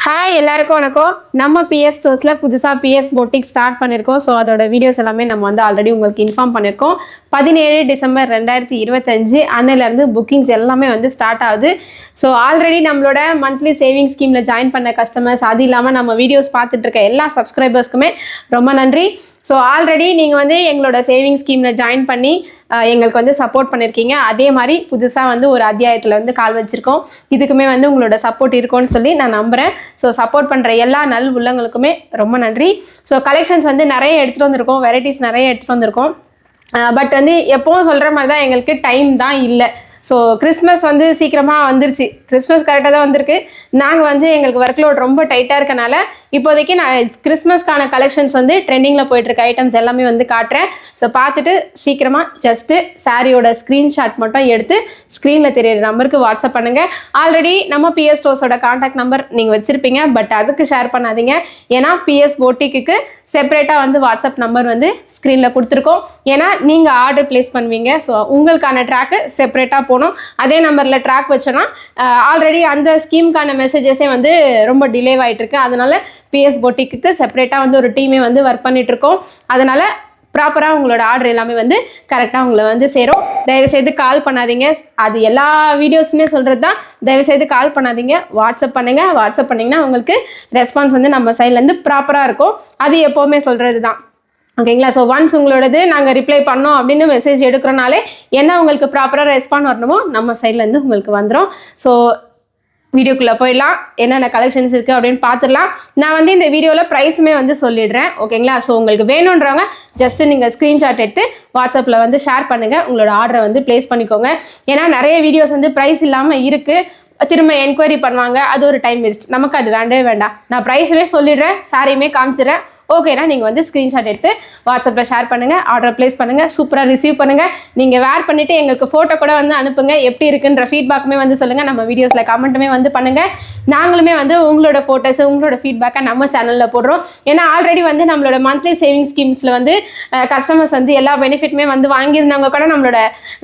Hi எல்லாருக்கும் வணக்கம். நம்ம பிஎஸ் ஸ்டோர்ஸில் புதுசாக பிஎஸ் பொட்டிக் ஸ்டார்ட் பண்ணியிருக்கோம். ஸோ அதோட வீடியோஸ் எல்லாமே நம்ம வந்து ஆல்ரெடி உங்களுக்கு இன்ஃபார்ம் பண்ணியிருக்கோம். 17 டிசம்பர் 2025 அன்னிலேருந்து புக்கிங்ஸ் எல்லாமே வந்து ஸ்டார்ட் ஆகுது. ஸோ ஆல்ரெடி நம்மளோட மந்த்லி சேவிங் ஸ்கீமில் ஜாயின் பண்ண கஸ்டமர்ஸ், அது இல்லாமல் நம்ம வீடியோஸ் பார்த்துட்டு இருக்க எல்லா சப்ஸ்கிரைபர்ஸ்க்குமே ரொம்ப நன்றி. ஸோ ஆல்ரெடி நீங்கள் வந்து எங்களோட சேவிங் ஸ்கீமில் ஜாயின் பண்ணி எங்களுக்கு வந்து சப்போர்ட் பண்ணியிருக்கீங்க. அதே மாதிரி புதுசாக வந்து ஒரு அத்தியாயத்தில் வந்து கால் வச்சுருக்கோம். இதுக்குமே வந்து உங்களோட சப்போர்ட் இருக்கும்னு சொல்லி நான் நம்புகிறேன். ஸோ சப்போர்ட் பண்ணுற எல்லா நல் உள்ளங்களுக்குமே ரொம்ப நன்றி. ஸோ கலெக்ஷன்ஸ் வந்து நிறைய எடுத்துகிட்டு வந்திருக்கோம், வெரைட்டிஸ் நிறைய எடுத்துகிட்டு வந்திருக்கோம். பட் வந்து எப்போவும் சொல்கிற மாதிரி தான் எங்களுக்கு டைம் தான் இல்லை. ஸோ கிறிஸ்மஸ் வந்து சீக்கிரமாக வந்துருச்சு. கிறிஸ்மஸ் கரெக்டாக தான் வந்திருக்கு. நாங்கள் வந்து எங்களுக்கு ஒர்க் லோட் ரொம்ப டைட்டாக இருக்கனால இப்போதைக்கு நான் கிறிஸ்மஸ்க்கான கலெக்ஷன்ஸ் வந்து ட்ரெண்டிங்கில் போயிட்டுருக்க ஐட்டம்ஸ் எல்லாமே வந்து காட்டுறேன். ஸோ பார்த்துட்டு சீக்கிரமாக ஜஸ்ட்டு சாரியோட ஸ்க்ரீன்ஷாட் மட்டும் எடுத்து ஸ்க்ரீனில் தெரியிற நம்பருக்கு வாட்ஸ்அப் பண்ணுங்கள். ஆல்ரெடி நம்ம பிஎஸ் ஸ்டோர்ஸோட கான்டாக்ட் நம்பர் நீங்கள் வச்சுருப்பீங்க, பட் அதுக்கு ஷேர் பண்ணாதீங்க. ஏன்னா பிஎஸ் பொட்டிக்கு செப்பரேட்டாக வந்து வாட்ஸ்அப் நம்பர் வந்து ஸ்க்ரீனில் கொடுத்துருக்கோம். ஏன்னா நீங்கள் ஆர்டர் ப்ளேஸ் பண்ணுவீங்க. ஸோ உங்களுக்கான ட்ராக்கு செப்பரேட்டாக போகணும். அதே நம்பரில் ட்ராக் வச்சோன்னா ஆல்ரெடி அந்த ஸ்கீமுக்கான மெசேஜஸே வந்து ரொம்ப டிலே ஆகிட்டுருக்கு. அதனால் பிஎஸ் பொட்டிக்கு செப்பரேட்டாக வந்து ஒரு டீமே வந்து ஒர்க் பண்ணிகிட்ருக்கோம். அதனால் ப்ராப்பராக உங்களோட ஆர்டர் எல்லாமே வந்து கரெக்டாக உங்களை வந்து சேரும். தயவுசெய்து கால் பண்ணாதீங்க. அது எல்லா வீடியோஸுமே சொல்கிறது தான். தயவுசெய்து கால் பண்ணாதீங்க, வாட்ஸ்அப் பண்ணுங்கள். வாட்ஸ்அப் பண்ணிங்கன்னா உங்களுக்கு ரெஸ்பான்ஸ் வந்து நம்ம சைட்லேருந்து ப்ராப்பராக இருக்கும். அது எப்போவுமே சொல்கிறது தான். ஓகேங்களா? ஸோ ஒன்ஸ் உங்களோடது நாங்கள் ரிப்ளை பண்ணோம் அப்படின்னு மெசேஜ் எடுக்கிறனாலே என்ன உங்களுக்கு ப்ராப்பராக ரெஸ்பாண்ட் வரணுமோ நம்ம சைட்லேருந்து உங்களுக்கு வந்துடும். ஸோ வீடியோக்குள்ளே போயிடலாம். என்னென்ன கலெக்ஷன்ஸ் இருக்குது அப்படின்னு பார்த்துடலாம். நான் வந்து இந்த வீடியோவில் ப்ரைஸுமே வந்து சொல்லிடுறேன். ஓகேங்களா? ஸோ உங்களுக்கு வேணுன்றவங்க ஜஸ்ட்டு நீங்கள் ஸ்க்ரீன்ஷாட் எடுத்து வாட்ஸ்அப்பில் வந்து ஷேர் பண்ணுங்கள். உங்களோட ஆர்டரை வந்து ப்ளேஸ் பண்ணிக்கோங்க. ஏன்னா நிறைய வீடியோஸ் வந்து ப்ரைஸ் இல்லாமல் இருக்குது. திரும்ப என்கொயரி பண்ணுவாங்க, அது ஒரு டைம் வேஸ்ட். நமக்கு அது வேண்டவே வேண்டாம். நான் ப்ரைஸுமே சொல்லிடுறேன், சாரியுமே காமிச்சிடுறேன். ஓகேனா நீங்கள் வந்து ஸ்க்ரீன்ஷாட் எடுத்து வாட்ஸ்அப்பில் ஷேர் பண்ணுங்கள், ஆர்டர் ப்ளேஸ் பண்ணுங்கள். சூப்பராக ரிசீவ் பண்ணுங்கள். நீங்கள் வேர் பண்ணிவிட்டு எங்களுக்கு ஃபோட்டோ கூட வந்து அனுப்புங்க. எப்படி இருக்குன்ற ஃபீட்பேக்குமே வந்து சொல்லுங்கள். நம்ம வீடியோஸில் கமெண்ட்டுமே வந்து பண்ணுங்கள். நாங்களுமே வந்து உங்களோட ஃபோட்டோஸு, உங்களோட ஃபீட்பேக்கை நம்ம சேனலில் போடுறோம். ஏன்னா ஆல்ரெடி வந்து நம்மளோட மந்த்லி சேவிங் ஸ்கீம்ஸில் வந்து கஸ்டமர்ஸ் வந்து எல்லா பெனிஃபிட்டுமே வந்து வாங்கியிருந்தவங்க கூட நம்மளோட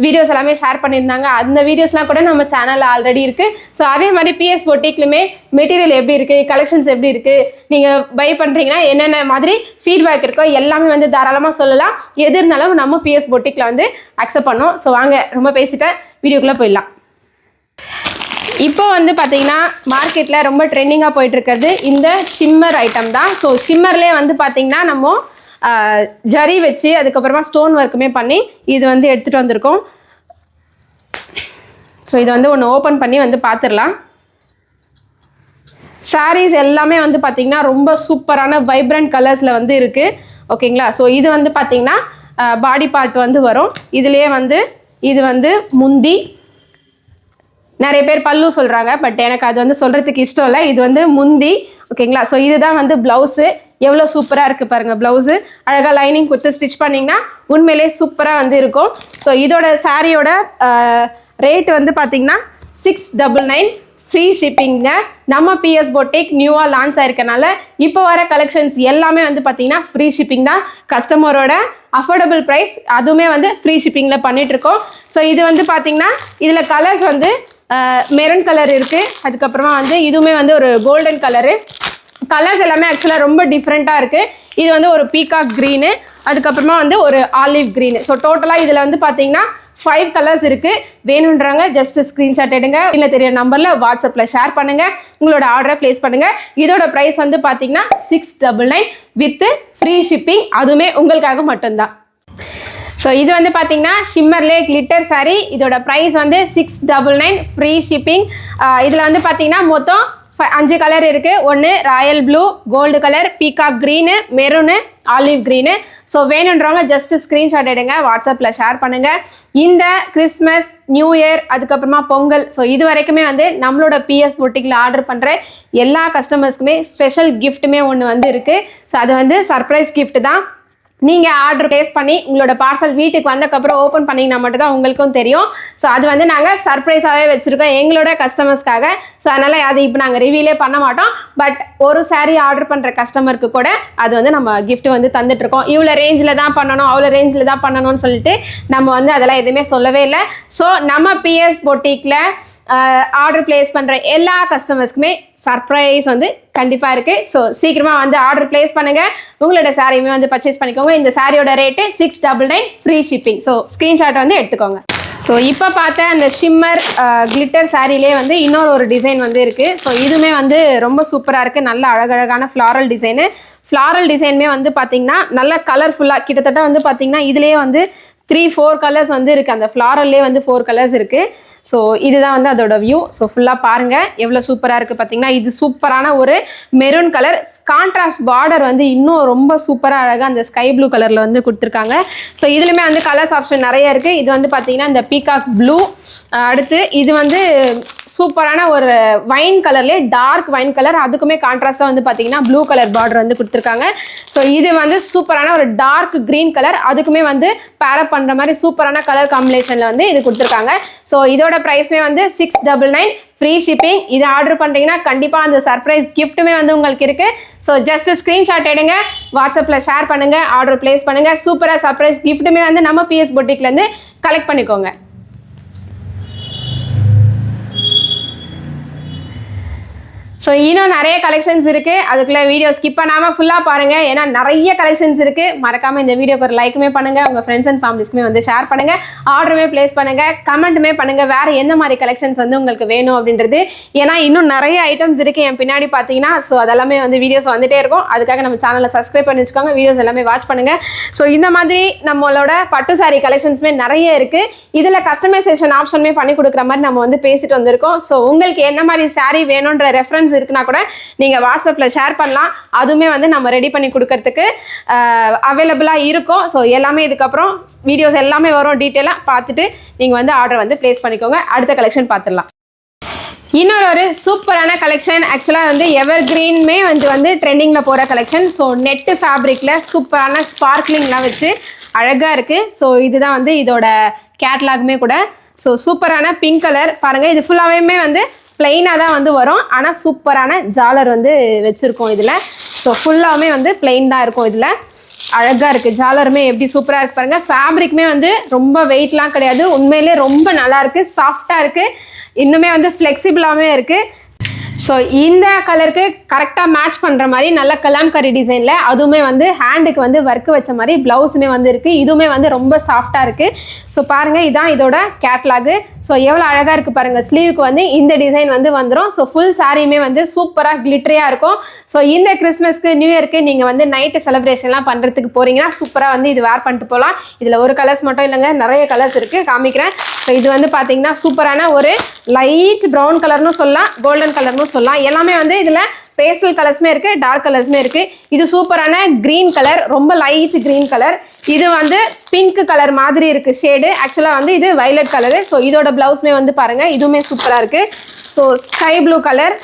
வீடியோஸ் எல்லாமே ஷேர் பண்ணியிருந்தாங்க. அந்த வீடியோஸ்லாம் கூட நம்ம சேனலில் ஆல்ரெடி இருக்குது. ஸோ அதே மாதிரி பிஎஸ் பொட்டிக்லுமே மெட்டீரியல் எப்படி இருக்குது, கலெக்ஷன்ஸ் எப்படி இருக்குது, நீங்கள் பை பண்ணுறீங்கன்னா என்னென்ன மாதிரி ஃபீட்பேக் இருக்கோ எல்லாமே வந்து தாராளமாக சொல்லலாம். எது இருந்தாலும் நம்ம பிஎஸ் பொட்டிக்கில் வந்து அக்செப்ட் பண்ணோம். ஸோ வாங்க, ரொம்ப பேசிட்டேன், வீடியோக்குள்ளே போயிடலாம். இப்போ வந்து பார்த்தீங்கன்னா மார்க்கெட்டில் ரொம்ப ட்ரெண்டிங்காக போயிட்டுருக்கிறது இந்த ஷிம்மர் ஐட்டம் தான். ஸோ ஷிம்மர்லேயே வந்து பார்த்தீங்கன்னா நம்ம ஜரி வச்சு அதுக்கப்புறமா ஸ்டோன் ஒர்க்குமே பண்ணி இது வந்து எடுத்துகிட்டு வந்திருக்கோம். ஸோ இது வந்து ஒன்று ஓப்பன் பண்ணி வந்து பார்த்துடலாம். சாரீஸ் எல்லாமே வந்து பார்த்திங்கன்னா ரொம்ப சூப்பரான வைப்ரண்ட் கலர்ஸில் வந்து இருக்குது. ஓகேங்களா? ஸோ இது வந்து பார்த்திங்கன்னா பாடி பார்ட் வந்து வரும். இதுலேயே வந்து இது வந்து முந்தி, நிறைய பேர் பல்லு சொல்கிறாங்க, பட் எனக்கு அது வந்து சொல்கிறதுக்கு இஷ்டம் இல்லை. இது வந்து முந்தி. ஓகேங்களா? ஸோ இதுதான் வந்து ப்ளவுஸு. எவ்வளோ சூப்பராக இருக்குது பாருங்கள். ப்ளவுஸு அழகாக லைனிங் கொடுத்து ஸ்டிச் பண்ணிங்கன்னா உண்மையிலே சூப்பராக வந்து இருக்கும். ஸோ இதோட சாரியோட ரேட் வந்து பார்த்திங்கன்னா 699 ஃப்ரீ ஷிப்பிங்க. நம்ம பிஎஸ் பொட்டிக் நியூவாக லான்ச் ஆயிருக்கனால இப்போ வர கலெக்ஷன்ஸ் எல்லாமே வந்து பார்த்தீங்கன்னா ஃப்ரீ ஷிப்பிங் தான். கஸ்டமரோட அஃபோர்டபுள் ப்ரைஸ், அதுவுமே வந்து ஃப்ரீ ஷிப்பிங்கில் பண்ணிகிட்ருக்கோம். ஸோ இது வந்து பார்த்திங்கன்னா இதில் கலர்ஸ் வந்து மெரூன் கலர் இருக்குது. அதுக்கப்புறமா வந்து இதுவுமே வந்து ஒரு கோல்டன் கலரு. கலர்ஸ் எல்லாமே ஆக்சுவலாக ரொம்ப டிஃப்ரெண்ட்டாக இருக்குது. இது வந்து ஒரு பீகாக் க்ரீனு, அதுக்கப்புறமா வந்து ஒரு ஆலிவ் க்ரீனு. ஸோ டோட்டலாக இதில் வந்து பார்த்திங்கன்னா 5 கலர்ஸ் இருக்குது. வேணுன்றாங்க ஜஸ்ட் ஸ்க்ரீன்ஷாட் எடுங்க, இல்லை தெரிய நம்பரில் வாட்ஸ்அப்பில் ஷேர் பண்ணுங்கள், உங்களோட ஆர்டரை ப்ளேஸ் பண்ணுங்கள். இதோட ப்ரைஸ் வந்து பார்த்தீங்கன்னா 699 வித் ஃப்ரீ ஷிப்பிங். அதுவுமே உங்களுக்காக மட்டும்தான். ஸோ இது வந்து பார்த்தீங்கன்னா ஷிம்மர்லே கிளிட்டர் சாரீ. இதோட ப்ரைஸ் வந்து 699 ஃப்ரீ ஷிப்பிங். இதில் வந்து பார்த்தீங்கன்னா மொத்தம் 5 கலர் இருக்குது. ஒன்று royal blue, gold colour, peacock green, maroon, olive green. So வேணுன்றவங்க ஜஸ்ட் ஸ்க்ரீன்ஷாட் எடுங்க, வாட்ஸ்அப்பில் ஷேர் பண்ணுங்கள். இந்த கிறிஸ்மஸ், நியூ இயர், அதுக்கப்புறமா பொங்கல், ஸோ இது வரைக்குமே வந்து நம்மளோட பிஎஸ் பொட்டிக்கில் ஆர்டர் பண்ணுற எல்லா கஸ்டமர்ஸ்க்குமே ஸ்பெஷல் கிஃப்ட்டுமே ஒன்று வந்து இருக்குது. ஸோ அது வந்து சர்ப்ரைஸ் கிஃப்ட் தான். நீங்கள் ஆர்டர் ப்ளேஸ் பண்ணி உங்களோட பார்சல் வீட்டுக்கு வந்ததுக்கப்புறம் ஓப்பன் பண்ணிங்கன்னா மட்டும்தான் உங்களுக்கும் தெரியும். ஸோ அது வந்து நாங்கள் சர்ப்ரைஸாகவே வச்சுருக்கோம் எங்களோட கஸ்டமர்ஸ்க்காக. ஸோ அதனால் அது இப்போ நாங்கள் ரிவீலே பண்ண மாட்டோம். பட் ஒரு சாரீ ஆர்டர் பண்ணுற கஸ்டமருக்கு கூட அது வந்து நம்ம கிஃப்ட் வந்து தந்துட்டுருக்கோம். இவ்வளோ ரேஞ்சில் தான் பண்ணணும், அவ்வளோ ரேஞ்சில் தான் பண்ணணும்னு சொல்லிட்டு நம்ம வந்து அதெல்லாம் எதுவுமே சொல்லவே இல்லை. ஸோ நம்ம பிஎஸ் பொட்டிக்கில் ஆர்டர் பிளேஸ் பண்ணுற எல்லா கஸ்டமர்ஸ்க்குமே சர்ப்ரைஸ் வந்து கண்டிப்பாக இருக்குது. ஸோ சீக்கிரமாக வந்து ஆர்டர் பிளேஸ் பண்ணுங்கள், உங்களோட சாரியுமே வந்து பர்ச்சேஸ் பண்ணிக்கோங்க. இந்த சாரியோட rate 699 free shipping. So screenshot வந்து எடுத்துக்கோங்க. ஸோ இப்போ பார்த்த அந்த ஷிம்மர் கிளிட்டர் சாரிலே வந்து இன்னொரு டிசைன் வந்து இருக்குது. ஸோ இதுவுமே வந்து ரொம்ப சூப்பராக இருக்குது, நல்ல அழகழகான ஃப்ளாரல் டிசைனு. ஃப்ளாரல் டிசைனுமே வந்து பார்த்திங்கன்னா நல்ல கலர்ஃபுல்லாக கிட்டத்தட்ட வந்து பார்த்திங்கன்னா இதுலேயே வந்து 3-4 கலர்ஸ் வந்து இருக்குது. அந்த ஃப்ளாரல்லே வந்து 4 கலர்ஸ் இருக்குது. ஸோ இதுதான் வந்து அதோட வியூ. ஸோ ஃபுல்லாக பாருங்கள் எவ்வளோ சூப்பராக இருக்குது பார்த்தீங்கன்னா. இது சூப்பரான ஒரு மெரூன் கலர், கான்ட்ராஸ்ட் பார்டர் வந்து இன்னும் ரொம்ப சூப்பராக அழகாக அந்த ஸ்கை ப்ளூ கலரில் வந்து கொடுத்துருக்காங்க. ஸோ இதுலையுமே வந்து கலர்ஸ் ஆப்ஷன் நிறைய இருக்குது. இது வந்து பார்த்தீங்கன்னா இந்த பீகாக் ப்ளூ, அடுத்து இது வந்து சூப்பரான ஒரு வைன் கலர்லேயே டார்க் வைன் கலர், அதுக்குமே கான்ட்ராஸ்டாக வந்து பார்த்தீங்கன்னா ப்ளூ கலர் பார்டர் வந்து கொடுத்துருக்காங்க. ஸோ இது வந்து சூப்பரான ஒரு டார்க் க்ரீன் கலர், அதுக்குமே வந்து பேரப் பண்ணுற மாதிரி சூப்பரான கலர் காம்பினேஷனில் வந்து இது கொடுத்துருக்காங்க. ஸோ இதோட ப்ரைஸ்மே வந்து 699 ஃப்ரீ ஷிப்பிங். இது ஆர்டர் பண்ணுறீங்கன்னா கண்டிப்பாக அந்த சர்ப்ரைஸ் கிஃப்ட்டுமே வந்து உங்களுக்கு இருக்குது. ஸோ ஜஸ்ட் ஸ்க்ரீன்ஷாட் எடுங்க, வாட்ஸ்அப்பில் ஷேர் பண்ணுங்கள், ஆர்டர் பிளேஸ் பண்ணுங்கள். சூப்பராக சர்ப்ரைஸ் கிஃப்ட்டுமே வந்து நம்ம பிஎஸ் பொட்டிக்லேருந்து கலெக்ட் பண்ணிக்கோங்க. ஸோ இன்னும் நிறைய கலெக்ஷன்ஸ் இருக்குது, அதுக்குள்ளே வீடியோ ஸ்கிப் பண்ணாமல் ஃபுல்லாக பாருங்கள். ஏன்னா நிறைய கலெக்ஷன்ஸ் இருக்குது. மறக்காமல் இந்த வீடியோக்கு ஒரு லைக்குமே பண்ணுங்கள், உங்கள் ஃப்ரெண்ட்ஸ் அண்ட் ஃபேமிலிஸ்க்குமே வந்து ஷேர் பண்ணுங்கள், ஆர்டருமே ப்ளேஸ் பண்ணுங்கள், கமெண்ட்டுமே பண்ணுங்கள் வேறு எந்த மாதிரி கலெக்ஷன்ஸ் வந்து உங்களுக்கு வேணும் அப்படின்றது. ஏன்னா இன்னும் நிறைய ஐட்டம்ஸ் இருக்குது என் பின்னாடி பார்த்தீங்கன்னா. ஸோ அதெல்லாமே வந்து வீடியோஸ் வந்துகிட்டே இருக்கும். அதுக்காக நம்ம சேனலை சப்ஸ்கிரைப் பண்ணி வச்சுக்கோங்க, வீடியோஸ் எல்லாமே வாட்ச் பண்ணுங்கள். ஸோ இந்த மாதிரி நம்மளோட பட்டு சாரி கலெக்ஷன்ஸுமே நிறைய இருக்குது. இதில் கஸ்டமைசேஷன் ஆப்ஷனுமே பண்ணி கொடுக்குற மாதிரி நம்ம வந்து பேசிட்டு வந்திருக்கோம். ஸோ உங்களுக்கு என்ன மாதிரி சாரி வேணுன்ற ரெஃபரன்ஸ் இருக்குன்னா கூட நீங்கள் வாட்ஸ்அப்பில் ஷேர் பண்ணலாம், அதுவுமே வந்து நம்ம ரெடி பண்ணி கொடுக்கறதுக்கு அவைலபிளாக இருக்கும். ஸோ எல்லாமே இதுக்கப்புறம் வீடியோஸ் எல்லாமே வரும், டீட்டெயிலாக பார்த்துட்டு நீங்கள் வந்து ஆர்டர் வந்து ப்ளேஸ் பண்ணிக்கோங்க. அடுத்த கலெக்ஷன் பார்த்துடலாம். இன்னொரு சூப்பரான கலெக்ஷன், ஆக்சுவலாக வந்து எவர் கிரீன்மே வந்து ட்ரெண்டிங்கில் போகிற கலெக்ஷன். ஸோ நெட்டு ஃபேப்ரிக்கில் சூப்பரான ஸ்பார்க்லிங்லாம் வச்சு அழகாக இருக்குது. ஸோ இதுதான் வந்து இதோட கேட்லாகுமே கூட. ஸோ சூப்பரான பிங்க் கலர் பாருங்கள், இது ஃபுல்லாகவே வந்து பிளெயினாக தான் வந்து வரும், ஆனால் சூப்பரான ஜாலர் வந்து வச்சுருக்கோம் இதில். ஸோ ஃபுல்லாகவே வந்து பிளெயின் தான் இருக்கும். இதில் அழகாக இருக்குது, ஜாலருமே எப்படி சூப்பராக இருக்குது பாருங்கள். ஃபேப்ரிக்குமே வந்து ரொம்ப வெயிட்லாம் கிடையாது, உண்மையிலே ரொம்ப நல்லா இருக்குது, சாஃப்டாக இருக்குது, இன்னுமே வந்து ஃப்ளெக்சிபிளாகவே இருக்குது. ஸோ இந்த கலருக்கு கரெக்டாக மேட்ச் பண்ணுற மாதிரி நல்ல கலாம்கரி டிசைனில், அதுவுமே வந்து ஹேண்டுக்கு வந்து ஒர்க்கு வச்ச மாதிரி ப்ளவுஸுமே வந்து இருக்குது. இதுவுமே வந்து ரொம்ப சாஃப்டாக இருக்குது. ஸோ பாருங்கள், இதுதான் இதோட கேட்லாகு. ஸோ எவ்வளோ அழகாக இருக்குது பாருங்கள். ஸ்லீவுக்கு வந்து இந்த டிசைன் வந்து வந்துடும். ஸோ ஃபுல் சாரியுமே வந்து சூப்பராக கிளிட்டரியாக இருக்கும். ஸோ இந்த கிறிஸ்மஸ்க்கு நியூ இயர்க்கு நீங்கள் வந்து நைட்டு செலிப்ரேஷன்லாம் பண்ணுறதுக்கு போகிறீங்கன்னா சூப்பராக வந்து இது வேர் பண்ணிட்டு போகலாம். இதில் ஒரு கலர்ஸ் மட்டும் இல்லைங்க, நிறைய கலர்ஸ் இருக்குது, காமிக்கிறேன். ஸோ இது வந்து பார்த்தீங்கன்னா சூப்பரான ஒரு லைட் ப்ரௌன் கலர்னு சொல்லலாம், கோல்டன் கலர்னு சொல்லலாம். எல்லாமே வந்து இதில் பேஸ்டல் கலர்ஸுமே இருக்குது, டார்க் கலர்ஸுமே இருக்குது. இது சூப்பரான க்ரீன் கலர், ரொம்ப லைட் க்ரீன் கலர். இது வந்து பிங்க் கலர் மாதிரி இருக்குது ஷேடு, ஆக்சுவலாக வந்து இது வயலட் கலரு. ஸோ இதோட ப்ளவுஸுமே வந்து பாருங்கள், இதுவுமே சூப்பராக இருக்குது. So sky blue colour,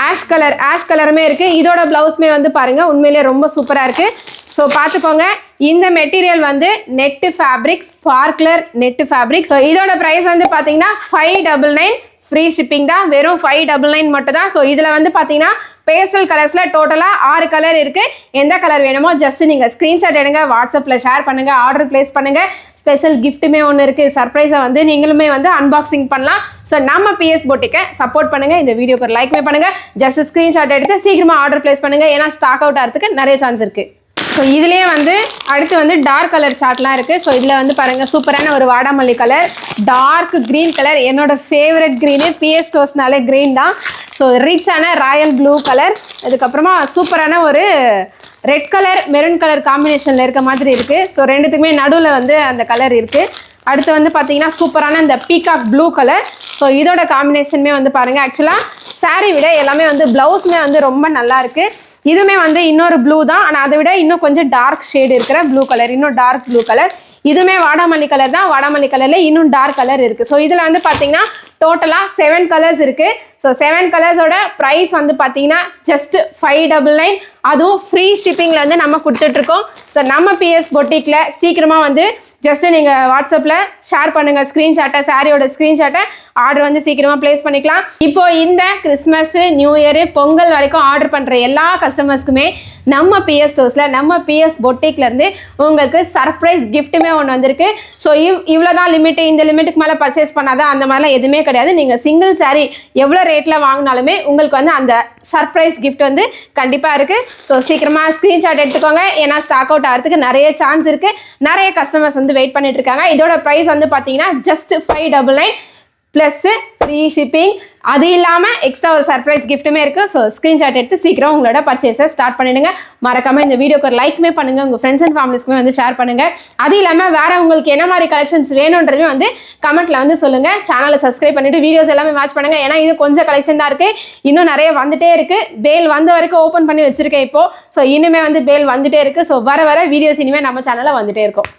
ash கலருமே இருக்குது. இதோட ப்ளவுஸுமே வந்து பாருங்கள், உண்மையிலே ரொம்ப சூப்பராக இருக்குது. ஸோ பார்த்துக்கோங்க, இந்த மெட்டீரியல் வந்து net fabric, sparkler net fabric. So இதோட ப்ரைஸ் வந்து பார்த்தீங்கன்னா 599 ஃப்ரீ ஷிப்பிங் தான், வெறும் 599 மட்டும் தான். ஸோ இதில் வந்து பார்த்தீங்கன்னா பேஸ்டல் கலர்ஸில் டோட்டலாக 6 கலர் இருக்குது. எந்த கலர் வேணுமோ ஜஸ்ட் நீங்கள் ஸ்க்ரீன்ஷாட் எடுங்க, வாட்ஸ்அப்பில் ஷேர் பண்ணுங்கள், ஆர்டர் ப்ளேஸ் பண்ணுங்கள். ஸ்பெஷல் கிஃப்ட்டுமே ஒன்று இருக்குது, சர்ப்ரைஸை வந்து நீங்களுமே வந்து அன்பாக்சிங் பண்ணலாம். ஸோ நம்ம பிஎஸ் பொட்டிக்கை சப்போர்ட் பண்ணுங்கள், இந்த வீடியோக்கு ஒரு லைக்மே பண்ணுங்கள், ஜஸ்ட் ஸ்க்ரீன்ஷாட் எடுத்து சீக்கிரமாக ஆர்டர் ப்ளேஸ் பண்ணுங்கள், ஏன்னா ஸ்டாக் அவுட் ஆகிறதுக்கு நிறைய சான்ஸ் இருக்குது. ஸோ இதுலேயே வந்து அடுத்து வந்து டார்க் கலர் சார்ட்லாம் இருக்குது. ஸோ இதில் வந்து பாருங்கள், சூப்பரான ஒரு வாடாமல்லி கலர், டார்க் க்ரீன் கலர், என்னோட ஃபேவரட் க்ரீனு, பிஎஸ் ஸ்டோர்ஸ்னாலே க்ரீன் தான். ஸோ ரிச்சான ராயல் ப்ளூ கலர், அதுக்கப்புறமா சூப்பரான ஒரு ரெட் கலர் மெரூன் கலர் காம்பினேஷனில் இருக்க மாதிரி இருக்குது. ஸோ ரெண்டுத்துக்குமே நடுவில் வந்து அந்த கலர் இருக்குது. அடுத்து வந்து பார்த்தீங்கன்னா சூப்பரான இந்த பீகாக் ப்ளூ கலர். ஸோ இதோட காம்பினேஷனுமே வந்து பாருங்கள், ஆக்சுவலாக சாரீ விட எல்லாமே வந்து ப்ளவுஸுமே வந்து ரொம்ப நல்லா இருக்குது. இதுவுமே வந்து இன்னொரு ப்ளூ தான், ஆனால் அதை விட இன்னும் கொஞ்சம் டார்க் ஷேடு இருக்கிற ப்ளூ கலர், இன்னும் டார்க் ப்ளூ கலர். இதுவுமே வாடாமல்லி கலர் தான், வாடாமல்லி கலரில் இன்னும் டார்க் கலர் இருக்குது. ஸோ இதில் வந்து பார்த்தீங்கன்னா டோட்டலாக 7 கலர்ஸ் இருக்குது. ஸோ 7 கலர்ஸோட ப்ரைஸ் வந்து பார்த்தீங்கன்னா ஜஸ்ட் 599, அதுவும் ஃப்ரீ ஷிப்பிங்கில் வந்து நம்ம கொடுத்துட்ருக்கோம். ஸோ நம்ம பிஎஸ் பொட்டிக்கில் சீக்கிரமாக வந்து ஜஸ்ட் நீங்கள் வாட்ஸ்அப்பில் ஷேர் பண்ணுங்கள் ஸ்க்ரீன்ஷாட்டை, சாரியோட ஸ்க்ரீன்ஷாட்டை. ஆர்டர் வந்து சீக்கிரமாக ப்ளேஸ் பண்ணிக்கலாம். இப்போ இந்த கிறிஸ்மஸ், நியூ இயர், பொங்கல் வரைக்கும் ஆர்டர் பண்ணுற எல்லா கஸ்டமர்ஸ்க்குமே நம்ம பிஎஸ் ஸ்டோர்ஸில், நம்ம பிஎஸ் பொட்டிக்லேருந்து உங்களுக்கு சர்ப்ரைஸ் கிஃப்ட்டுமே ஒன்று வந்திருக்கு. ஸோ இவ்வளோ தான் லிமிட்டு, இந்த லிமிட்டுக்கு மேலே பர்ச்சேஸ் பண்ணாதான் அந்த மாதிரிலாம் எதுவுமே கிடையாது. நீங்கள் சிங்கிள் சாரீ எவ்வளோ ரேட்டில் வாங்கினாலுமே உங்களுக்கு வந்து அந்த சர்ப்ரைஸ் கிஃப்ட் வந்து கண்டிப்பாக இருக்குது. ஸோ சீக்கிரமாக ஸ்க்ரீன்ஷாட் எடுத்துக்கோங்க. ஏன்னா ஸ்டாக் அவுட் ஆகிறதுக்கு நிறைய சான்ஸ் இருக்குது. நிறைய கஸ்டமர்ஸ் வந்து வெயிட் பண்ணிட்டு இருக்காங்க. இதோட ப்ரைஸ் வந்து பார்த்தீங்கன்னா ஜஸ்ட் 599 ப்ளஸ் ஃப்ரீ ஷிப்பிங். அது இல்லாமல் எக்ஸ்ட்ரா ஒரு சர்ப்ரைஸ் கிஃப்ட்டுமே இருக்குது. ஸோ ஸ்க்ரீன்ஷாட் எடுத்து சீக்கிரம் உங்களோட பர்ச்சேஸை ஸ்டார்ட் பண்ணிடுங்க. மறக்காமல் இந்த வீடியோக்கு ஒரு லைக்மே பண்ணுங்கள். உங்கள் ஃப்ரெண்ட்ஸ் அண்ட் ஃபேமிலிஸ்க்குமே வந்து ஷேர் பண்ணுங்கள். அது இல்லாமல் வேறு உங்களுக்கு என்ன மாதிரி கலெக்ஷன்ஸ் வேணுன்றதுமே வந்து கமெண்ட்டில் வந்து சொல்லுங்கள். சேனலை சப்ஸ்கிரைப் பண்ணிவிட்டு வீடியோஸ் எல்லாமே வாட்ச் பண்ணுங்கள். ஏன்னா இது கொஞ்சம் கலெக்ஷன் தான் இருக்குது. இன்னும் நிறைய வந்துகிட்டே இருக்குது. பேல் வந்த வரைக்கும் ஓப்பன் பண்ணி வச்சுருக்கேன் இப்போது. ஸோ இனிமேல் வந்து பேல் வந்துகிட்டே இருக்குது. ஸோ வர வீடியோஸ் இனிமேல் நம்ம சேனலில் வந்துகிட்டே இருக்கும்.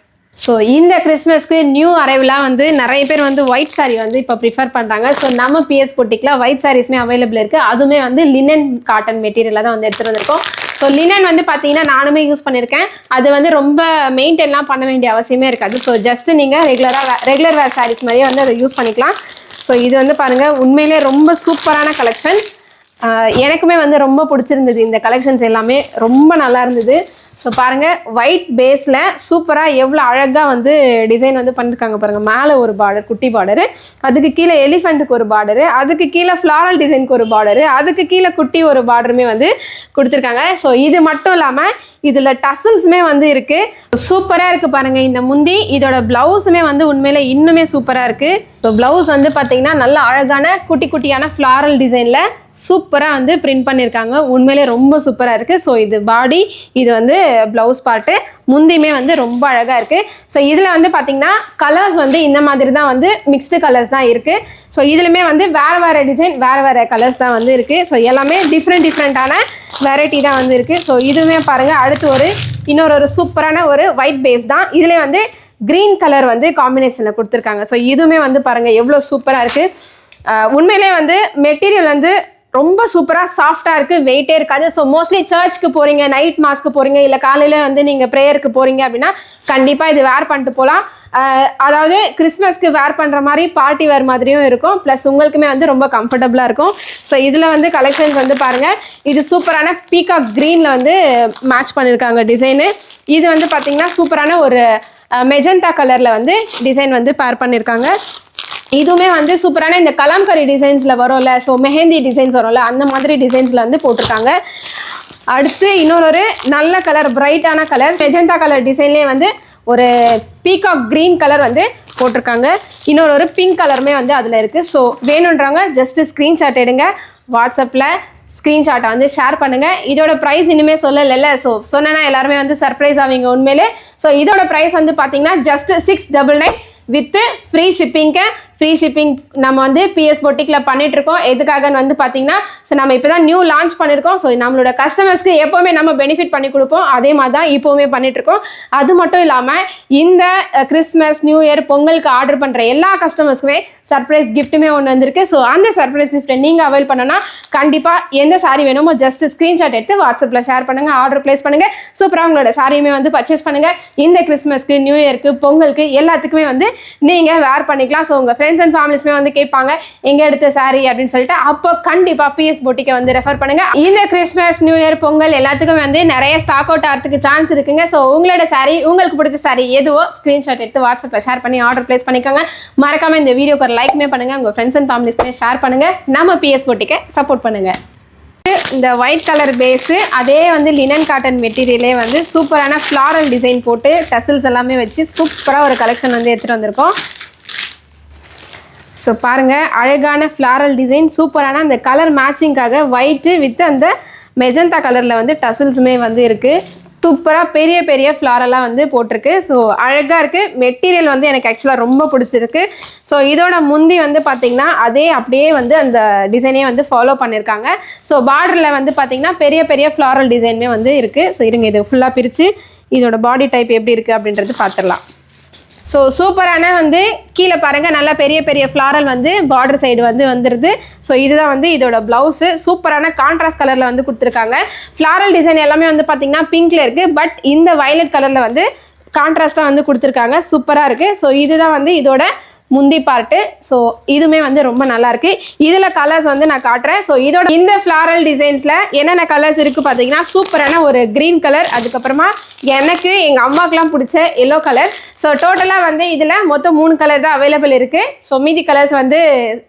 ஸோ இந்த கிறிஸ்மஸ்க்கு நியூ அரைவலாக வந்து நிறைய பேர் வந்து ஒயிட் சாரீ வந்து இப்போ ப்ரிஃபர் பண்ணுறாங்க. ஸோ நம்ம பிஎஸ் பொட்டிக்கில் ஒயிட் சாரீஸ்மே அவைலபிள் இருக்குது. அதுவுமே வந்து லினன் காட்டன் மெட்டீரியலாக தான் வந்து எடுத்துகிட்டு வந்திருக்கோம். ஸோ லினன் வந்து பார்த்தீங்கன்னா நானுமே யூஸ் பண்ணியிருக்கேன். அது வந்து ரொம்ப மெயின்டைன்லாம் பண்ண வேண்டிய அவசியமே இருக்காது. ஸோ ஜஸ்ட் நீங்கள் ரெகுலர் வேர் சாரீஸ் மாதிரியே வந்து அதை யூஸ் பண்ணிக்கலாம். ஸோ இது வந்து பாருங்கள், உண்மையிலே ரொம்ப சூப்பரான கலெக்ஷன். எனக்குமே வந்து ரொம்ப பிடிச்சிருந்தது. இந்த கலெக்ஷன்ஸ் எல்லாமே ரொம்ப நல்லா இருந்தது. ஸோ பாருங்கள், ஒயிட் பேஸில் சூப்பராக எவ்வளோ அழகாக வந்து டிசைன் வந்து பண்ணியிருக்காங்க பாருங்கள். மேலே ஒரு பார்டர், குட்டி பார்டரு, அதுக்கு கீழே எலிஃபெண்ட்டுக்கு ஒரு பார்டரு, அதுக்கு கீழே ஃப்ளாரல் டிசைனுக்கு ஒரு பார்டரு, அதுக்கு கீழே குட்டி ஒரு பார்டருமே வந்து கொடுத்துருக்காங்க. ஸோ இது மட்டும் இல்லாமல் இதில் டசல்ஸுமே வந்து இருக்குது. சூப்பராக இருக்குது பாருங்கள் இந்த முந்தி. இதோட ப்ளவுஸுமே வந்து உண்மையிலே இன்னுமே சூப்பராக இருக்குது. ஸோ ப்ளவுஸ் வந்து பார்த்திங்கன்னா நல்ல அழகான குட்டி குட்டியான ஃப்ளாரல் டிசைனில் சூப்பராக வந்து பிரிண்ட் பண்ணியிருக்காங்க. உண்மையிலே ரொம்ப சூப்பராக இருக்குது. ஸோ இது பாடி, இது வந்து ப்ளவுஸ் பார்ட்டு. முந்தியுமே வந்து ரொம்ப அழகாக இருக்குது. ஸோ இதில் வந்து பார்த்திங்கன்னா கலர்ஸ் வந்து இந்த மாதிரி தான் வந்து மிக்ஸ்டு கலர்ஸ் தான் இருக்குது. ஸோ இதுலையுமே வந்து வேறு டிசைன், வேறு கலர்ஸ் தான் வந்து இருக்குது. ஸோ எல்லாமே டிஃப்ரெண்ட்டான வெரைட்டி தான் வந்து இருக்குது. ஸோ இதுவுமே பாருங்கள், அடுத்து இன்னொரு சூப்பரான ஒரு ஒயிட் பேஸ் தான். இதில் வந்து க்ரீன் கலர் வந்து காம்பினேஷனில் கொடுத்துருக்காங்க. ஸோ இதுவுமே வந்து பாருங்கள் எவ்வளோ சூப்பராக இருக்குது. உண்மையிலே வந்து மெட்டீரியல் வந்து ரொம்ப சூப்பராக சாஃப்டாக இருக்குது, வெயிட்டே இருக்காது. ஸோ மோஸ்ட்லி சர்ச்சுக்கு போகிறீங்க, நைட் மாஸ்க்கு போகிறீங்க, இல்லை காலையில் வந்து நீங்கள் ப்ரேயருக்கு போகிறீங்க அப்படின்னா கண்டிப்பாக இது வேர் பண்ணிட்டு போகலாம். அதாவது கிறிஸ்மஸ்க்கு வேர் பண்ணுற மாதிரி பார்ட்டி வேர் மாதிரியும் இருக்கும். ப்ளஸ் உங்களுக்குமே வந்து ரொம்ப கம்ஃபர்டபுளாக இருக்கும். ஸோ இதில் வந்து கலெக்ஷன்ஸ் வந்து பாருங்கள், இது சூப்பரான பீகாக் க்ரீனில் வந்து மேட்ச் பண்ணியிருக்காங்க டிசைனு. இது வந்து பார்த்திங்கன்னா சூப்பரான ஒரு மெஜந்தா கலரில் வந்து டிசைன் வந்து பேர் பண்ணியிருக்காங்க. இதுவுமே வந்து சூப்பரான இந்த கலாம்கரி டிசைன்ஸில் வரும்ல, ஸோ மெஹந்தி டிசைன்ஸ் வரும்ல, அந்த மாதிரி டிசைன்ஸில் வந்து போட்டிருக்காங்க. அடுத்து இன்னொரு நல்ல கலர், பிரைட்டான கலர், மெஜந்தா கலர் டிசைன்லேயே வந்து ஒரு பீகாக் க்ரீன் கலர் வந்து போட்டிருக்காங்க. இன்னொரு பிங்க் கலருமே வந்து அதில் இருக்குது. ஸோ வேணுன்றவங்க ஜஸ்ட்டு ஸ்க்ரீன்ஷாட் எடுங்க, வாட்ஸ்அப்பில் ஸ்க்ரீன்ஷாட்டை வந்து ஷேர் பண்ணுங்கள். இதோட ப்ரைஸ் இனிமேல் சொல்லலைல்ல, ஸோ சொன்னேன்னா எல்லாருமே வந்து சர்ப்ரைஸ் ஆவீங்க உண்மையிலே. ஸோ இதோட ப்ரைஸ் வந்து பார்த்தீங்கன்னா just 699 with free ஷிப்பிங்க்கு. Free shipping நம்ம வந்து பிஎஸ் பொட்டிக்கில் பண்ணிகிட்ருக்கோம். எதுக்காகன்னு வந்து பார்த்தீங்கன்னா, ஸோ நம்ம இப்போ தான் நியூ லான்ச் பண்ணியிருக்கோம். ஸோ நம்மளோட கஸ்டமர்ஸ்க்கு எப்போவுமே நம்ம பெனிஃபிட் பண்ணி கொடுப்போம். அதே மாதிரி தான் இப்போவுமே பண்ணிகிட்ருக்கோம். அது மட்டும் இல்லாமல் இந்த கிறிஸ்மஸ், நியூ இயர், பொங்கலுக்கு ஆர்டர் பண்ணுற எல்லா கஸ்டமர்ஸ்க்குமே சர்ப்ரைஸ் கிஃப்ட்டுமே ஒன்று வந்திருக்கு. ஸோ அந்த சர்ப்ரைஸ் கிஃப்ட்டை நீங்கள் அவைல் பண்ணணும்னா கண்டிப்பாக எந்த சாரீ வேணுமோ ஜஸ்ட் ஸ்க்ரீன்ஷாட் எடுத்து வாட்ஸ்அப்பில் ஷேர் பண்ணுங்கள், ஆர்டர் ப்ளேஸ் பண்ணுங்கள். சூப்பராக உங்களோட சாரியுமே வந்து பர்ச்சேஸ் பண்ணுங்கள். இந்த கிறிஸ்மஸ்க்கு, நியூ இயருக்கு, பொங்கலுக்கு எல்லாத்துக்குமே வந்து நீங்கள் வேர் பண்ணிக்கலாம். ஸோ உங்கள் ஃப்ரெண்ட்ஸ் அண்ட் ஃபேமிலிஸ்மே வந்து கேட்பாங்க எங்கே எடுத்த சாரீ அப்படின்னு சொல்லிட்டு, அப்போ கண்டிப்பாக பிஎஸ் பொட்டிக்கை வந்து ரெஃபர் பண்ணுங்கள். இந்த கிறிஸ்மஸ், நியூ இயர், பொங்கல் எல்லாத்துக்கும் வந்து நிறைய ஸ்டாக் அவுட் ஆகிறதுக்கு சான்ஸ் இருக்குங்க. ஸோ உங்களோட சாரீ, உங்களுக்கு பிடிச்ச சாரீ எதுவோ ஸ்க்ரீன்ஷாட் எடுத்து வாட்ஸ்அப்பில் ஷேர் பண்ணி ஆர்டர் ப்ளேஸ் பண்ணிக்கோங்க. மறக்காமல் இந்த வீடியோக்கு ஒரு லைக்மே பண்ணுங்கள், உங்கள் ஃப்ரெண்ட்ஸ் அண்ட் ஃபேமிலிஸ்மே ஷேர் பண்ணுங்கள். நம்ம பிஎஸ் பொட்டிக்கை சப்போர்ட் பண்ணுங்கள். இந்த ஒயிட் கலர் பேஸு, அதே வந்து லினன் காட்டன் மெட்டீரியலே வந்து சூப்பரான ஃப்ளாரல் டிசைன் போட்டு டசல்ஸ் எல்லாமே வச்சு சூப்பராக ஒரு கலெக்ஷன் வந்து எடுத்துகிட்டு வந்திருக்கோம். ஸோ பாருங்கள், அழகான ஃப்ளாரல் டிசைன், சூப்பரான அந்த கலர் மேட்சிங்காக ஒயிட்டு வித் அந்த மெஜந்தா கலரில் வந்து டசல்ஸுமே வந்து இருக்குது. சூப்பராக பெரிய ஃப்ளாரெல்லாம் வந்து போட்டிருக்கு. ஸோ அழகாக இருக்குது. மெட்டீரியல் வந்து எனக்கு ஆக்சுவலாக ரொம்ப பிடிச்சிருக்கு. ஸோ இதோட முந்தி வந்து பார்த்திங்கன்னா அதே அப்படியே வந்து அந்த டிசைனே வந்து ஃபாலோ பண்ணியிருக்காங்க. ஸோ பார்டரில் வந்து பார்த்திங்கன்னா பெரிய ஃப்ளாரல் டிசைனுமே வந்து இருக்குது. ஸோ இருங்க, இது ஃபுல்லாக பிரித்து இதோட பாடி டைப் எப்படி இருக்குது அப்படின்றது பார்த்துடலாம். ஸோ சூப்பரான வந்து கீழே பாருங்கள், நல்லா பெரிய ஃப்ளாரல் வந்து பார்டர் சைடு வந்து வந்துடுது. ஸோ இதுதான் வந்து இதோட ப்ளவுஸு. சூப்பரான கான்ட்ராஸ்ட் கலரில் வந்து கொடுத்துருக்காங்க. ஃப்ளாரல் டிசைன் எல்லாமே வந்து பார்த்திங்கன்னா பிங்க்கில் இருக்குது. பட் இந்த வயலட் கலரில் வந்து கான்ட்ராஸ்டாக வந்து கொடுத்துருக்காங்க, சூப்பராக இருக்குது. ஸோ இதுதான் வந்து இதோட முந்தி பார்ட்டு. ஸோ இதுவுமே வந்து ரொம்ப நல்லா இருக்கு. இதில் கலர்ஸ் வந்து நான் காட்டுறேன். ஸோ இதோட இந்த ஃப்ளாரல் டிசைன்ஸில் என்னென்ன கலர்ஸ் இருக்குது பார்த்தீங்கன்னா, சூப்பரான ஒரு க்ரீன் கலர், அதுக்கப்புறமா எனக்கு எங்கள் அம்மாக்கெலாம் பிடிச்ச எல்லோ கலர். ஸோ டோட்டலாக வந்து இதில் மொத்தம் 3 கலர் தான் அவைலபிள் இருக்குது. ஸோ மீதி கலர்ஸ் வந்து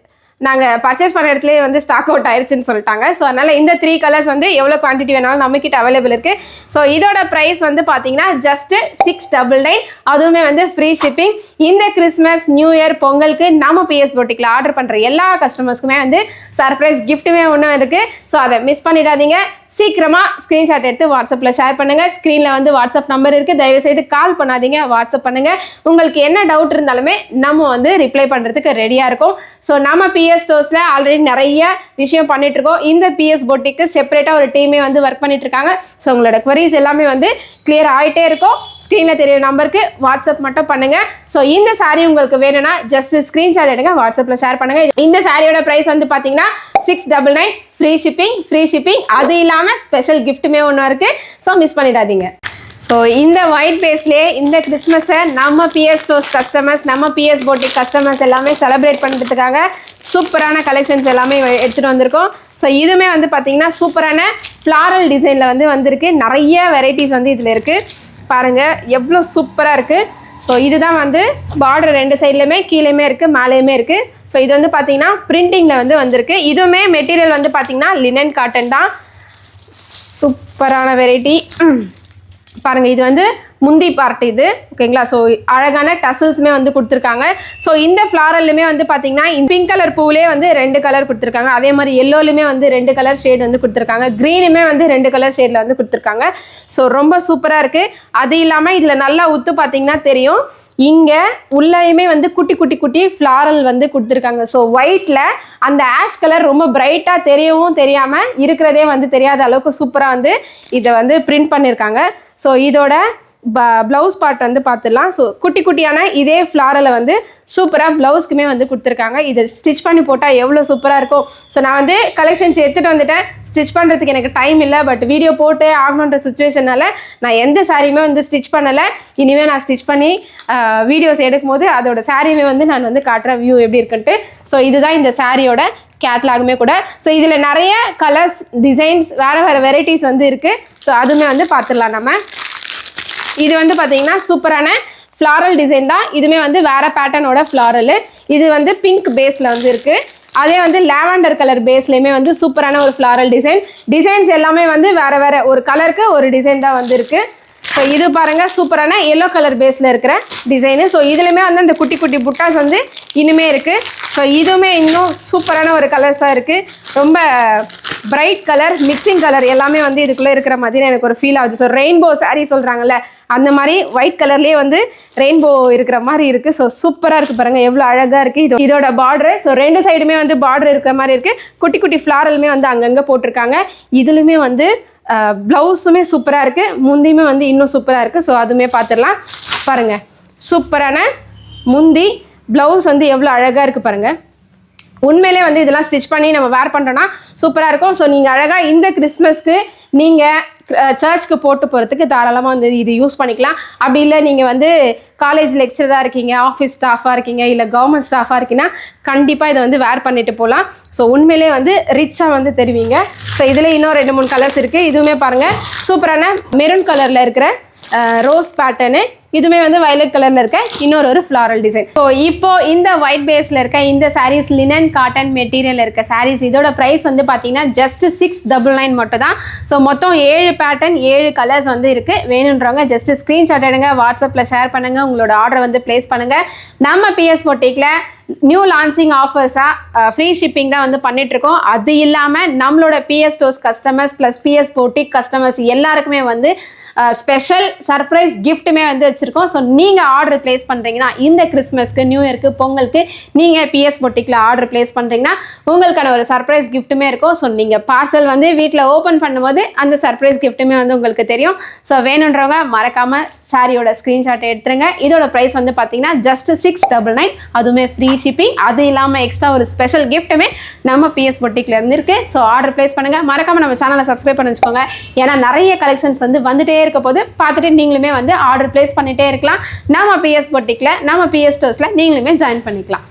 நாங்கள் பர்ச்சேஸ் பண்ண இடத்துலேயே வந்து ஸ்டாக் அவுட் ஆயிடுச்சுன்னு சொல்லிட்டாங்க. ஸோ அதனால் இந்த 3 கலர்ஸ் வந்து எவ்வளோ குவான்டிட்டி வேணாலும் நம்மக்கிட்ட அவைலபிள் இருக்குது. ஸோ இதோட ப்ரைஸ் வந்து பார்த்தீங்கன்னா ஜஸ்ட்டு 699, அதுவுமே வந்து ஃப்ரீ ஷிப்பிங். இந்த கிறிஸ்மஸ், நியூ இயர், பொங்கலுக்கு நம்ம பிஎஸ் பொட்டிக்கில் ஆர்டர் பண்ணுற எல்லா கஸ்டமர்ஸ்க்குமே வந்து சர்ப்ரைஸ் கிஃப்ட்டுமே ஒன்றும் இருக்குது. ஸோ அதை மிஸ் பண்ணிடாதீங்க. சீக்கிரமாக ஸ்க்ரீன்ஷாட் எடுத்து வாட்ஸ்அப்பில் ஷேர் பண்ணுங்கள். ஸ்க்ரீனில் வந்து வாட்ஸ்அப் நம்பர் இருக்குது, தயவுசெய்து கால் பண்ணாதீங்க, வாட்ஸ்அப் பண்ணுங்கள். உங்களுக்கு என்ன டவுட் இருந்தாலுமே நம்ம வந்து ரிப்ளை பண்ணுறதுக்கு ரெடியாக இருக்கும். ஸோ நம்ம பிஎஸ் ஸ்டோர்ஸில் ஆல்ரெடி நிறைய விஷயம் பண்ணிகிட்ருக்கோம். இந்த பிஎஸ் பொட்டிக்கு செப்பரேட்டாக ஒரு டீமே வந்து ஒர்க் பண்ணிகிட்ருக்காங்க. ஸோ உங்களோட குவரிஸ் எல்லாமே வந்து கிளியர் ஆகிட்டே இருக்கும். ஸ்க்ரீனில் தெரியுற நம்பருக்கு வாட்ஸ்அப் மட்டும் பண்ணுங்கள். ஸோ இந்த சாரீ உங்களுக்கு வேணும்னா ஜஸ்ட் ஸ்க்ரீன்ஷாட் எடுங்க, வாட்ஸ்அப்பில் ஷேர் பண்ணுங்கள். இந்த சாரியோட ப்ரைஸ் வந்து பார்த்தீங்கன்னா 699, ஃப்ரீ ஷிப்பிங். அது இல்லாமல் ஸ்பெஷல் கிஃப்ட்டுமே ஒன்று இருக்குது. ஸோ மிஸ் பண்ணிடாதீங்க. ஸோ இந்த ஒயிட் பேஸ்லேயே இந்த கிறிஸ்மஸை நம்ம பிஎஸ் ஸ்டோர்ஸ் கஸ்டமர்ஸ், நம்ம பிஎஸ் பொட்டிக் கஸ்டமர்ஸ் எல்லாமே செலிப்ரேட் பண்ணுறதுக்காக சூப்பரான கலெக்ஷன்ஸ் எல்லாமே எடுத்துகிட்டு வந்திருக்கோம். ஸோ இதுவுமே வந்து பார்த்தீங்கன்னா சூப்பரான ஃப்ளாரல் டிசைனில் வந்து வந்திருக்கு. நிறைய வெரைட்டிஸ் வந்து இதில் இருக்குது. பாருங்கள் எவ்வளோ சூப்பராக இருக்குது. ஸோ இதுதான் வந்து பார்டர் 2 சைட்லையுமே, கீழேயுமே இருக்குது, மேலேயுமே இருக்குது. ஸோ இது வந்து பார்த்தீங்கன்னா பிரிண்டிங்கில் வந்து வந்திருக்கு. இதுவுமே மெட்டீரியல் வந்து பார்த்தீங்கன்னா லினன் காட்டன் தான். சூப்பரான வெரைட்டி. பாருங்கள் இது வந்து முந்தி பார்ட் இது, ஓகேங்களா. ஸோ அழகான டசல்ஸுமே வந்து கொடுத்துருக்காங்க. ஸோ இந்த ஃப்ளாரல்லுமே வந்து பார்த்தீங்கன்னா பிங்க் கலர் பூவிலே வந்து 2 கலர் கொடுத்துருக்காங்க. அதே மாதிரி எல்லோலுமே வந்து 2 கலர் ஷேட் வந்து கொடுத்துருக்காங்க. க்ரீனுமே வந்து 2 கலர் ஷேடில் வந்து கொடுத்துருக்காங்க. ஸோ ரொம்ப சூப்பராக இருக்குது. அது இல்லாமல் இதில் நல்லா உத்து பார்த்தீங்கன்னா தெரியும், இங்கே உள்ளேயுமே வந்து குட்டி குட்டி குட்டி ஃப்ளாரல் வந்து கொடுத்துருக்காங்க. ஸோ ஒயிட்டில் அந்த ஆஷ் கலர் ரொம்ப பிரைட்டாக தெரியவும் தெரியாமல் இருக்கிறதே வந்து தெரியாத அளவுக்கு சூப்பராக வந்து இதை வந்து பிரிண்ட் பண்ணியிருக்காங்க. ஸோ இதோட ப்ளவுஸ் பார்ட் வந்து பார்த்துடலாம். ஸோ குட்டி குட்டியான இதே ஃப்ளாரலை வந்து சூப்பராக ப்ளவுஸ்க்குமே வந்து கொடுத்துருக்காங்க. இதை ஸ்டிச் பண்ணி போட்டால் எவ்வளோ சூப்பராக இருக்கும். ஸோ நான் வந்து கலெக்ஷன்ஸ் எடுத்துகிட்டு வந்துட்டேன். ஸ்டிச் பண்ணுறதுக்கு எனக்கு டைம் இல்லை, பட் வீடியோ போட்டு ஆகணுன்ற சுச்சுவேஷனால் நான் எந்த சாரியுமே வந்து ஸ்டிச் பண்ணலை. இனிமேல் நான் ஸ்டிச் பண்ணி வீடியோஸ் எடுக்கும்போது அதோட சாரியுமே வந்து நான் வந்து காட்டுறேன் வியூ எப்படி இருக்குன்ட்டு. ஸோ இதுதான் இந்த சாரியோட கேட்லாகுமே கூட. ஸோ இதில் நிறைய கலர்ஸ், டிசைன்ஸ், வேறு வெரைட்டிஸ் வந்து இருக்குது. ஸோ அதுவுமே வந்து பார்த்துடலாம் நம்ம. இது வந்து பார்த்தீங்கன்னா சூப்பரான ஃப்ளாரல் டிசைன் தான். இதுவுமே வந்து வேறு பேட்டர்னோட ஃப்ளாரல். இது வந்து பிங்க் பேஸில் வந்து இருக்குது. அதே வந்து லாவெண்டர் கலர் பேஸ்லேயுமே வந்து சூப்பரான ஒரு ஃப்ளாரல் டிசைன்ஸ் எல்லாமே வந்து வேறு ஒரு கலருக்கு ஒரு டிசைன் தான் வந்து இருக்குது. ஸோ இது பாருங்கள் சூப்பரான எல்லோ கலர் பேஸில் இருக்கிற டிசைனு. ஸோ இதுலேயுமே வந்து அந்த குட்டி குட்டி புட்டாஸ் வந்து இனிமே இருக்குது. ஸோ இதுவுமே இன்னும் சூப்பரான ஒரு கலர்ஸாக இருக்குது. ரொம்ப பிரைட் கலர், மிக்சிங் கலர் எல்லாமே வந்து இதுக்குள்ளே இருக்கிற மாதிரி எனக்கு ஒரு ஃபீல் ஆகுது. ஸோ ரெயின்போ சாரீ சொல்கிறாங்கல்ல, அந்த மாதிரி ஒயிட் கலர்லேயே வந்து ரெயின்போ இருக்கிற மாதிரி இருக்குது. ஸோ சூப்பராக இருக்குது பாருங்கள், எவ்வளோ அழகாக இருக்குது. இதோட பார்டரு, ஸோ 2 சைடுமே வந்து பார்டர் இருக்கிற மாதிரி இருக்குது. குட்டி குட்டி ஃப்ளாரலுமே வந்து அங்கங்கே போட்டிருக்காங்க. இதுலையுமே வந்து ப்ளவுஸுமே சூப்பராக இருக்குது, முந்தியுமே வந்து இன்னும் சூப்பராக இருக்குது. ஸோ அதுவுமே பார்த்துடலாம். பாருங்கள் சூப்பரான முந்தி, ப்ளவுஸ் வந்து எவ்வளோ அழகாக இருக்குது பாருங்கள். உண்மையிலே வந்து இதெல்லாம் ஸ்டிச் பண்ணி நம்ம வேர் பண்ணுறோன்னா சூப்பராக இருக்கும். ஸோ நீங்கள் அழகாக இந்த கிறிஸ்மஸ்க்கு நீங்கள் சர்ச்சுக்கு போட்டு போகிறதுக்கு தாராளமாக வந்து இது யூஸ் பண்ணிக்கலாம். அப்படி இல்லை நீங்கள் வந்து காலேஜ் லெக்சராக இருக்கீங்க, ஆஃபீஸ் ஸ்டாஃபாக இருக்கீங்க, இல்லை கவர்மெண்ட் ஸ்டாஃபாக இருக்கீங்கன்னா கண்டிப்பாக இதை வந்து வேர் பண்ணிட்டு போகலாம். ஸோ உண்மையிலே வந்து ரிச்சாக வந்து தெரிவிங்க. ஸோ இதில் இன்னும் 2-3 கலர்ஸ் இருக்குது. இதுவுமே பாருங்கள் சூப்பரான மெரூன் கலரில் இருக்கிற ரோஸ் பேட்டர்னு, இதுவுமே வந்து வயலட் கலரில் இருக்க இன்னொரு ஃப்ளாரல் டிசைன். ஸோ இப்போ இந்த ஒயிட் பேஸில் இருக்க இந்த சாரீஸ் லினன் காட்டன் மெட்டீரியல் இருக்க சாரீஸ், இதோட ப்ரைஸ் வந்து பார்த்தீங்கன்னா ஜஸ்ட் 699 மட்டும் தான். ஸோ மொத்தம் 7 பேட்டர்ன் 7 கலர்ஸ் வந்து இருக்குது. வேணுன்றவங்க ஜஸ்ட் ஸ்க்ரீன்ஷாட் எடுங்க, வாட்ஸ்அப்பில் ஷேர் பண்ணுங்கள், உங்களோட ஆர்டர் வந்து ப்ளேஸ் பண்ணுங்கள். நம்ம பிஎஸ் பொட்டிக்கில் நியூ லான்ச்சிங் ஆஃபர்ஸாக ஃப்ரீ ஷிப்பிங் தான் வந்து பண்ணிகிட்ருக்கோம். அது இல்லாமல் நம்மளோட BS stores customers plus BS boutique customers எல்லாருக்குமே வந்து ஸ்பெஷல் சர்ப்ரைஸ் கிஃப்ட்டுமே வந்து வச்சுருக்கோம். ஸோ நீங்கள் ஆர்டர் ப்ளேஸ் பண்ணுறீங்கன்னா இந்த கிறிஸ்மஸ்க்கு, நியூ இயர்க்கு, பொங்கலுக்கு நீங்கள் பிஎஸ் பொட்டிக்கில் ஆர்டர் ப்ளேஸ் பண்ணுறீங்கன்னா உங்களுக்கான ஒரு சர்ப்ரைஸ் கிஃப்ட்டுமே இருக்கும். ஸோ நீங்கள் பார்சல் வந்து வீட்டில் ஓப்பன் பண்ணும்போது அந்த சர்ப்ரைஸ் கிஃப்ட்டுமே வந்து உங்களுக்கு தெரியும். ஸோ வேணுன்றவங்க மறக்காமல் சாரியோட ஸ்க்ரீன்ஷாட் எடுத்துருங்க. இதோட ப்ரைஸ் வந்து பார்த்தீங்கன்னா ஜஸ்ட் 699, அதுவுமே ஃப்ரீ ஷிப்பிங், அது இல்லாமல் எக்ஸ்ட்ரா ஒரு ஸ்பெஷல் கிஃப்ட்டுமே நம்ம பிஎஸ் பொட்டிக்ல இருந்து இருக்கு. ஸோ ஆர்டர் பிளேஸ் பண்ணுங்க, மறக்காம நம்ம சேனலை சப்ஸ்கிரைப் பண்ணி வச்சுக்கோங்க. ஏன்னா நிறைய கலெக்ஷன்ஸ் வந்து வந்துட்டே இருக்க போது பார்த்துட்டு நீங்களுமே வந்து ஆர்டர் பிளேஸ் பண்ணிட்டே இருக்கலாம். நம்ம பிஎஸ் பொட்டிக்ல நம்ம பிஎஸ் ஸ்டோர்ஸ்ல நீங்களுமே ஜாயின் பண்ணிக்கலாம்.